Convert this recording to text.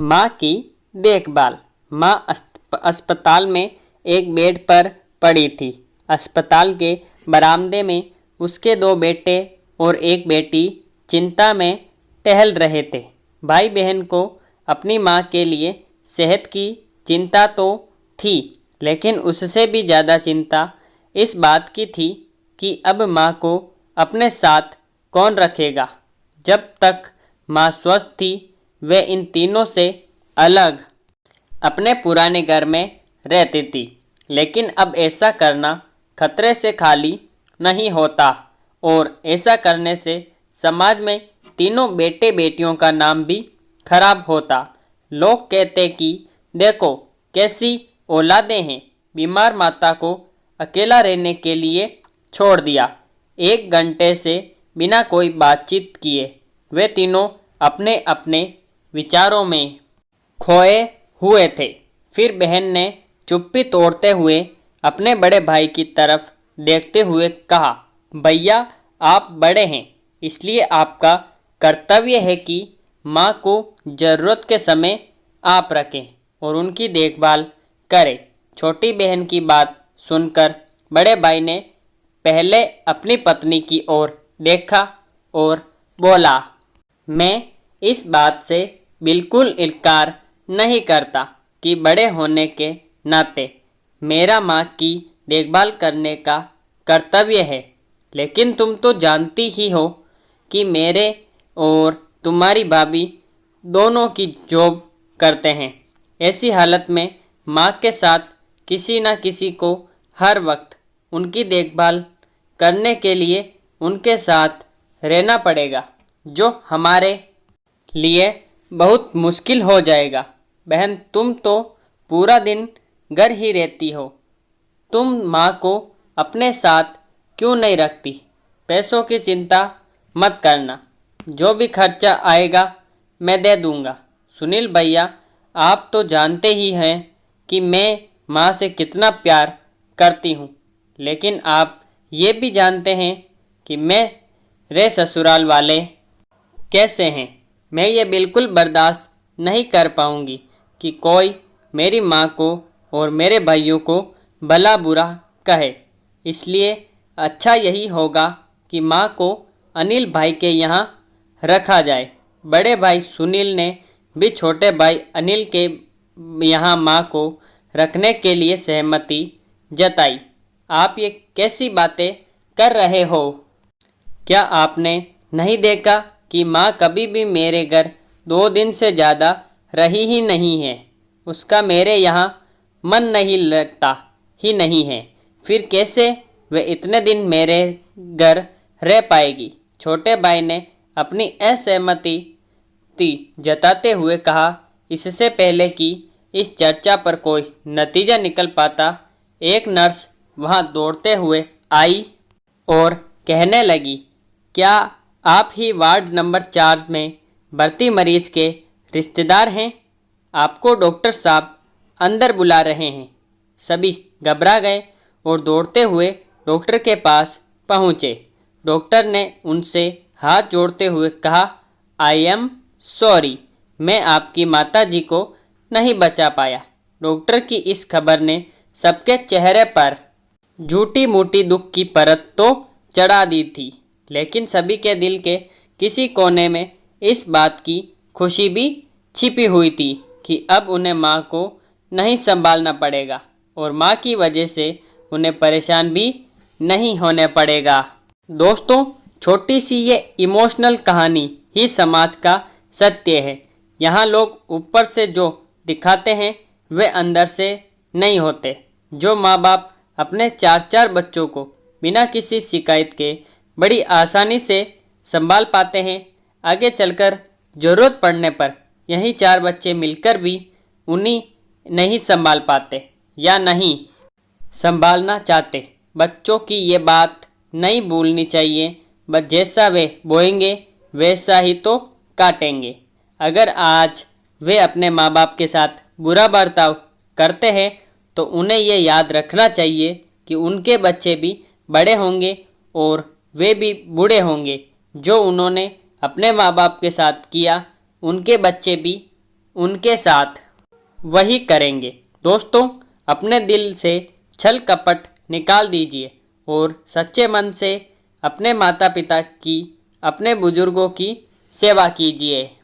माँ की देखभाल। माँ अस्पताल में एक बेड पर पड़ी थी। अस्पताल के बरामदे में उसके दो बेटे और एक बेटी चिंता में टहल रहे थे। भाई बहन को अपनी माँ के लिए सेहत की चिंता तो थी, लेकिन उससे भी ज़्यादा चिंता इस बात की थी कि अब माँ को अपने साथ कौन रखेगा। जब तक माँ स्वस्थ थी वे इन तीनों से अलग अपने पुराने घर में रहती थी, लेकिन अब ऐसा करना खतरे से खाली नहीं होता और ऐसा करने से समाज में तीनों बेटे बेटियों का नाम भी खराब होता। लोग कहते कि देखो कैसी औलादें हैं, बीमार माता को अकेला रहने के लिए छोड़ दिया। 1 घंटे से बिना कोई बातचीत किए वे तीनों अपने अपने विचारों में खोए हुए थे। फिर बहन ने चुप्पी तोड़ते हुए अपने बड़े भाई की तरफ देखते हुए कहा, भैया आप बड़े हैं, इसलिए आपका कर्तव्य है कि माँ को ज़रूरत के समय आप रखें और उनकी देखभाल करें। छोटी बहन की बात सुनकर बड़े भाई ने पहले अपनी पत्नी की ओर देखा और बोला, मैं इस बात से बिल्कुल इनकार नहीं करता कि बड़े होने के नाते मेरा माँ की देखभाल करने का कर्तव्य है, लेकिन तुम तो जानती ही हो कि मेरे और तुम्हारी भाभी दोनों की जॉब करते हैं। ऐसी हालत में माँ के साथ किसी न किसी को हर वक्त उनकी देखभाल करने के लिए उनके साथ रहना पड़ेगा, जो हमारे लिए बहुत मुश्किल हो जाएगा। बहन तुम तो पूरा दिन घर ही रहती हो, तुम माँ को अपने साथ क्यों नहीं रखती? पैसों की चिंता मत करना, जो भी खर्चा आएगा मैं दे दूँगा। सुनील भैया आप तो जानते ही हैं कि मैं माँ से कितना प्यार करती हूँ, लेकिन आप ये भी जानते हैं कि मेरे ससुराल वाले कैसे हैं। मैं ये बिल्कुल बर्दाश्त नहीं कर पाऊँगी कि कोई मेरी माँ को और मेरे भाइयों को भला बुरा कहे। इसलिए अच्छा यही होगा कि माँ को अनिल भाई के यहाँ रखा जाए। बड़े भाई सुनील ने भी छोटे भाई अनिल के यहाँ माँ को रखने के लिए सहमति जताई। आप ये कैसी बातें कर रहे हो? क्या आपने नहीं देखा कि माँ कभी भी मेरे घर 2 दिन से ज़्यादा रही ही नहीं है? उसका मेरे यहाँ मन नहीं लगता ही नहीं है, फिर कैसे वे इतने दिन मेरे घर रह पाएगी? छोटे भाई ने अपनी असहमति जताते हुए कहा। इससे पहले कि इस चर्चा पर कोई नतीजा निकल पाता, एक नर्स वहां दौड़ते हुए आई और कहने लगी, क्या आप ही वार्ड नंबर 4 में भर्ती मरीज के रिश्तेदार हैं? आपको डॉक्टर साहब अंदर बुला रहे हैं। सभी घबरा गए और दौड़ते हुए डॉक्टर के पास पहुँचे। डॉक्टर ने उनसे हाथ जोड़ते हुए कहा, आई एम सॉरी, मैं आपकी माताजी को नहीं बचा पाया। डॉक्टर की इस खबर ने सबके चेहरे पर झूठी मूठी दुख की परत तो चढ़ा दी थी, लेकिन सभी के दिल के किसी कोने में इस बात की खुशी भी छिपी हुई थी कि अब उन्हें माँ को नहीं संभालना पड़ेगा और माँ की वजह से उन्हें परेशान भी नहीं होने पड़ेगा। दोस्तों, छोटी सी ये इमोशनल कहानी ही समाज का सत्य है। यहाँ लोग ऊपर से जो दिखाते हैं वे अंदर से नहीं होते। जो माँ बाप अपने 4-4 बच्चों को बिना किसी शिकायत के बड़ी आसानी से संभाल पाते हैं, आगे चलकर ज़रूरत पड़ने पर यही 4 बच्चे मिलकर भी उन्हीं नहीं संभाल पाते या नहीं संभालना चाहते। बच्चों की ये बात नहीं भूलनी चाहिए, बस जैसा वे बोएंगे वैसा ही तो काटेंगे। अगर आज वे अपने माँ बाप के साथ बुरा बर्ताव करते हैं तो उन्हें ये याद रखना चाहिए कि उनके बच्चे भी बड़े होंगे और वे भी बूढ़े होंगे। जो उन्होंने अपने माँ बाप के साथ किया उनके बच्चे भी उनके साथ वही करेंगे। दोस्तों, अपने दिल से छल कपट निकाल दीजिए और सच्चे मन से अपने माता पिता की, अपने बुजुर्गों की सेवा कीजिए।